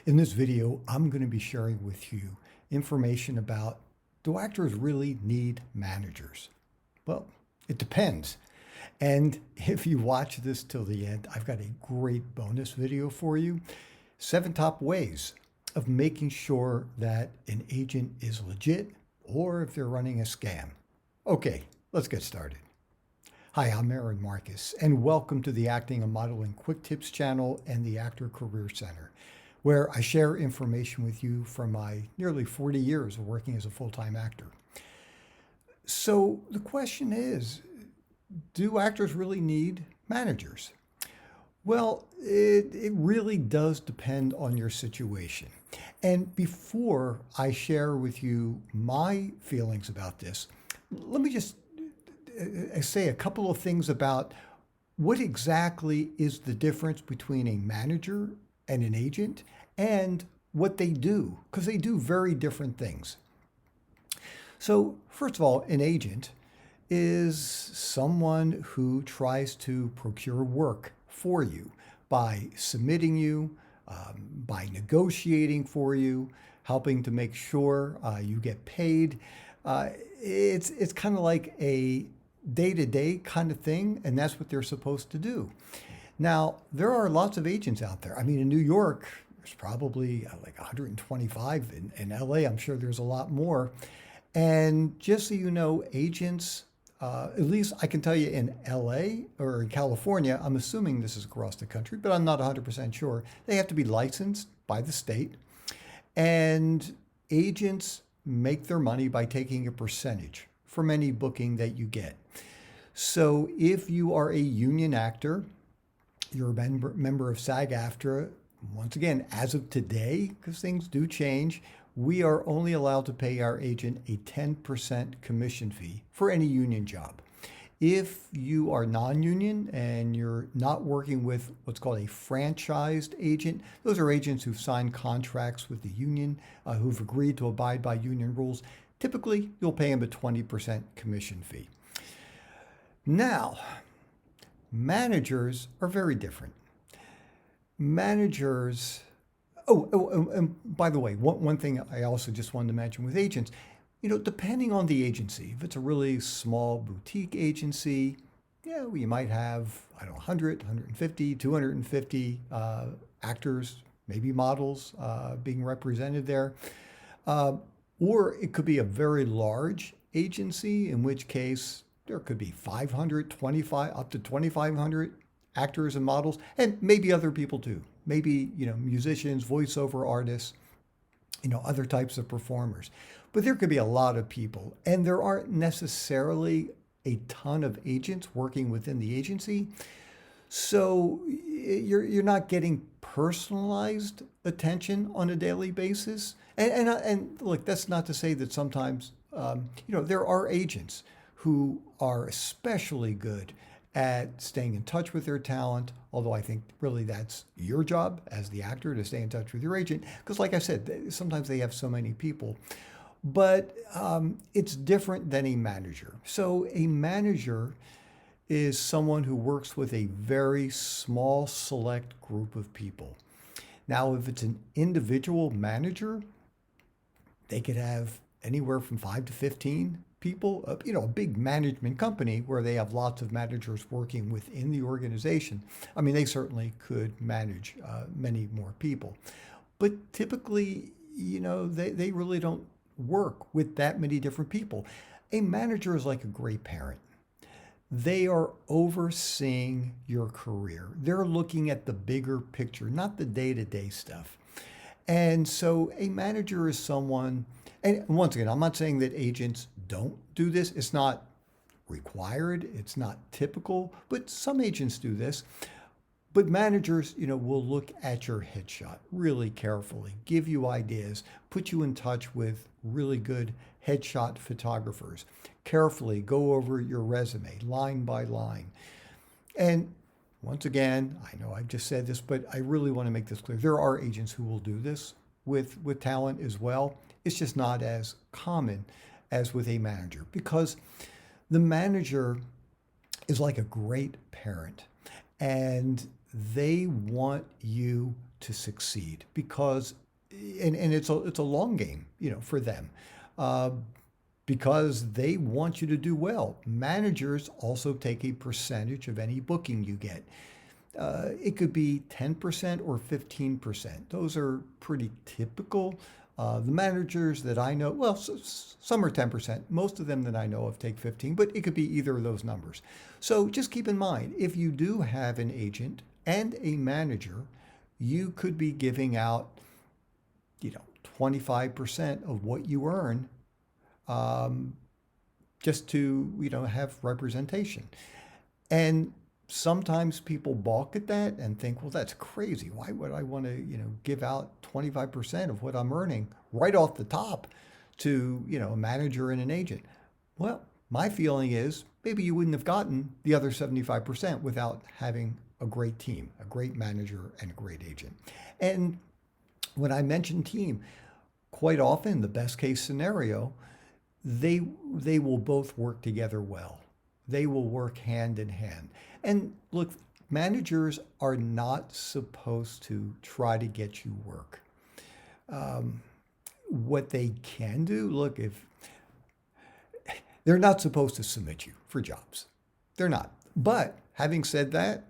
In this video, I'm going to be sharing with you information about, do actors really need managers? Well, it depends. And if you watch this till the end, I've got a great bonus video for you. 7 top ways of making sure that an agent is legit or if they're running a scam. Okay, let's get started. Hi, I'm Aaron Marcus, and welcome to the Acting and Modeling Quick Tips channel and the Actor Career Center, where I share information with you from my nearly 40 years of working as a full-time actor. So the question is, do actors really need managers? Well, it really does depend on your situation. And before I share with you my feelings about this, let me just say a couple of things about what exactly is the difference between a manager and an agent and what they do, because they do very different things. So first of all, an agent is someone who tries to procure work for you by submitting you, by negotiating for you, helping to make sure you get paid. It's kind of like a day-to-day kind of thing, and that's what they're supposed to do. Now, there are lots of agents out there. I mean, in New York, there's probably like 125. In LA, I'm sure there's a lot more. And just so you know, agents, at least I can tell you in LA or in California, I'm assuming this is across the country, but I'm not 100% sure. They have to be licensed by the state. And agents make their money by taking a percentage from any booking that you get. So if you are a union actor, you're a member of SAG-AFTRA, once again, as of today, because things do change, we are only allowed to pay our agent a 10% commission fee for any union job. If you are non-union and you're not working with what's called a franchised agent, those are agents who've signed contracts with the union, who've agreed to abide by union rules. Typically, you'll pay them a 20% commission fee. Now, managers are very different. Managers, and by the way, one thing I also just wanted to mention with agents, depending on the agency, if it's a really small boutique agency, you might have, 100, 150, 250 actors, maybe models being represented there. Or it could be a very large agency, in which case there could be 500, 25, up to 2,500 actors and models, and maybe other people too. Maybe, musicians, voiceover artists, other types of performers. But there could be a lot of people, and there aren't necessarily a ton of agents working within the agency. So you're not getting personalized attention on a daily basis. And look, that's not to say that sometimes, there are agents who are especially good at staying in touch with their talent, although I think really that's your job as the actor to stay in touch with your agent, because like I said, sometimes they have so many people. But it's different than a manager. So a manager is someone who works with a very small, select group of people. Now, if it's an individual manager, they could have anywhere from 5 to 15 people, a big management company where they have lots of managers working within the organization. I mean, they certainly could manage many more people. But typically, they really don't work with that many different people. A manager is like a great parent. They are overseeing your career. They're looking at the bigger picture, not the day-to-day stuff. And so a manager is someone, and once again, I'm not saying that agents don't do this. It's not required. It's not typical, but some agents do this. But managers, will look at your headshot really carefully, give you ideas, put you in touch with really good headshot photographers, carefully go over your resume line by line. And once again, I know I've just said this, but I really want to make this clear. There are agents who will do this with talent as well. It's just not as common as with a manager, because the manager is like a great parent, and they want you to succeed because, and it's a long game, for them. Uh, because they want you to do well. Managers also take a percentage of any booking you get. It could be 10% or 15%. Those are pretty typical. The managers that I know, well, some are 10%. Most of them that I know of take 15, but it could be either of those numbers. So just keep in mind, if you do have an agent and a manager, you could be giving out, 25% of what you earn, um, just to, have representation. And sometimes people balk at that and think, well, that's crazy. Why would I want to, give out 25% of what I'm earning right off the top to, a manager and an agent? Well, my feeling is maybe you wouldn't have gotten the other 75% without having a great team, a great manager, and a great agent. And when I mention team, quite often the best case scenario, they will both work together well. They will work hand in hand. And look, managers are not supposed to try to get you work. Um, what they can do, look, if they're not supposed to submit you for jobs, they're not. But having said that,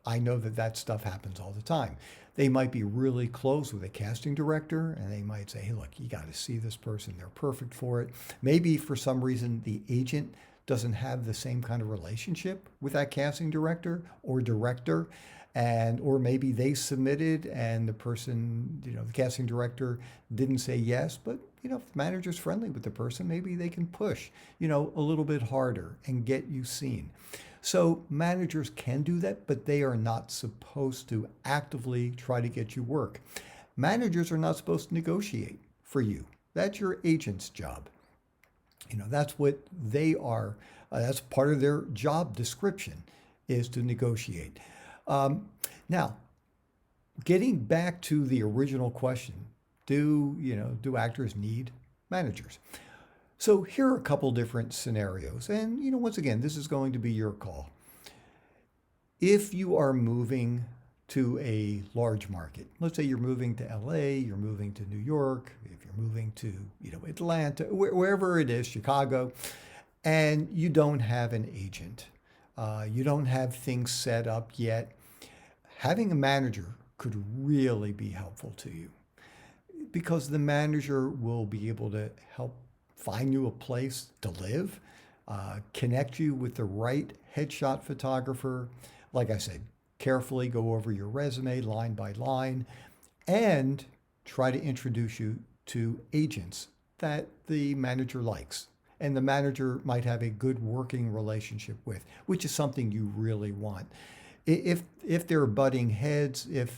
I know that that stuff happens all the time. They might be really close with a casting director and they might say, hey, look, you got to see this person. They're perfect for it. Maybe for some reason the agent doesn't have the same kind of relationship with that casting director or director. And or maybe they submitted and the person, the casting director didn't say yes, but if the manager's friendly with the person, maybe they can push, a little bit harder and get you seen. So managers can do that, but they are not supposed to actively try to get you work. Managers are not supposed to negotiate for you. That's your agent's job. That's what they are. That's part of their job description is to negotiate. Now, getting back to the original question, do actors need managers? So here are a couple different scenarios. And, once again, this is going to be your call. If you are moving to a large market, let's say you're moving to LA, you're moving to New York, if you're moving to, Atlanta, wherever it is, Chicago, and you don't have an agent, you don't have things set up yet, having a manager could really be helpful to you because the manager will be able to help find you a place to live, connect you with the right headshot photographer. Like I said, carefully go over your resume line by line and try to introduce you to agents that the manager likes and the manager might have a good working relationship with, which is something you really want. If they're butting heads, if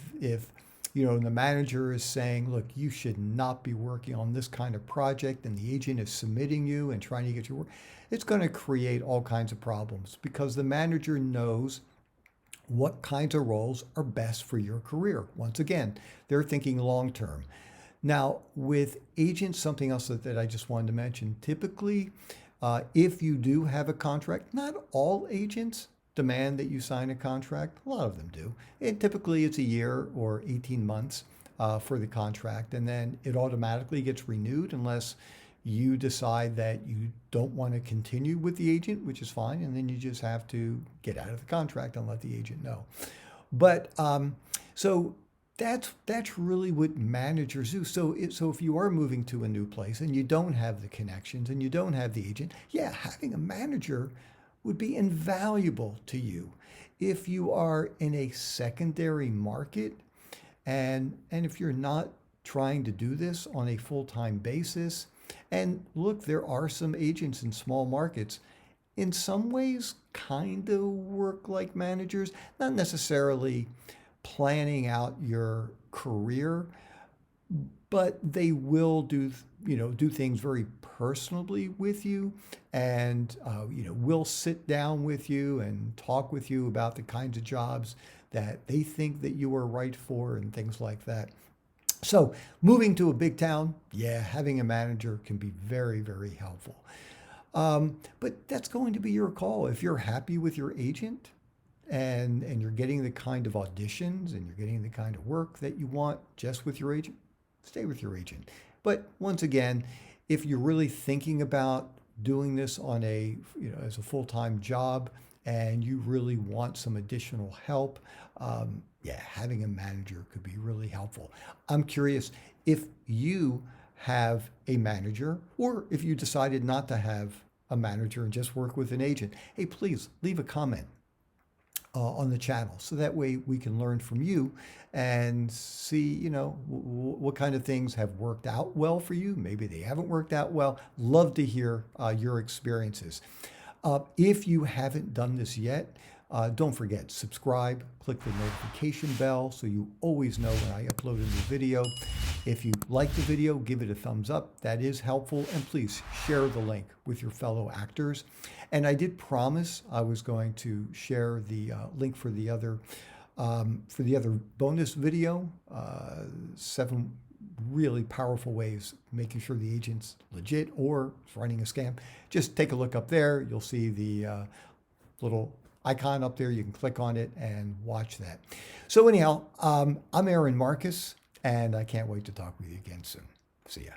the manager is saying, look, you should not be working on this kind of project, and the agent is submitting you and trying to get you work, it's going to create all kinds of problems because the manager knows what kinds of roles are best for your career. Once again, they're thinking long term. Now, with agents, something else that I just wanted to mention, typically, if you do have a contract, not all agents demand that you sign a contract. A lot of them do. And typically it's a year or 18 months for the contract, and then it automatically gets renewed unless you decide that you don't want to continue with the agent, which is fine, and then you just have to get out of the contract and let the agent know. But so that's really what managers do. So if you are moving to a new place and you don't have the connections and you don't have the agent, yeah, having a manager would be invaluable to you. If you are in a secondary market and if you're not trying to do this on a full-time basis, and look, there are some agents in small markets in some ways kind of work like managers, not necessarily planning out your career, but they will do things very personally with you, and will sit down with you and talk with you about the kinds of jobs that they think that you are right for and things like that. So moving to a big town, yeah, having a manager can be very, very helpful. But that's going to be your call. If you're happy with your agent and you're getting the kind of auditions and you're getting the kind of work that you want just with your agent, stay with your agent. But once again, if you're really thinking about doing this on a, as a full-time job and you really want some additional help, yeah, having a manager could be really helpful. I'm curious if you have a manager, or if you decided not to have a manager and just work with an agent. Hey, please leave a comment on the channel so that way we can learn from you and see, what kind of things have worked out well for you. Maybe they haven't worked out well. Love to hear your experiences. If you haven't done this yet, don't forget, subscribe, click the notification bell so you always know when I upload a new video. If you like the video, give it a thumbs up. That is helpful. And please share the link with your fellow actors. And I did promise I was going to share the link for the other bonus video, 7 really powerful ways making sure the agent's legit or running a scam. Just take a look up there. You'll see the little icon up there. You can click on it and watch that. So anyhow, I'm Aaron Marcus, and I can't wait to talk with you again soon. See ya.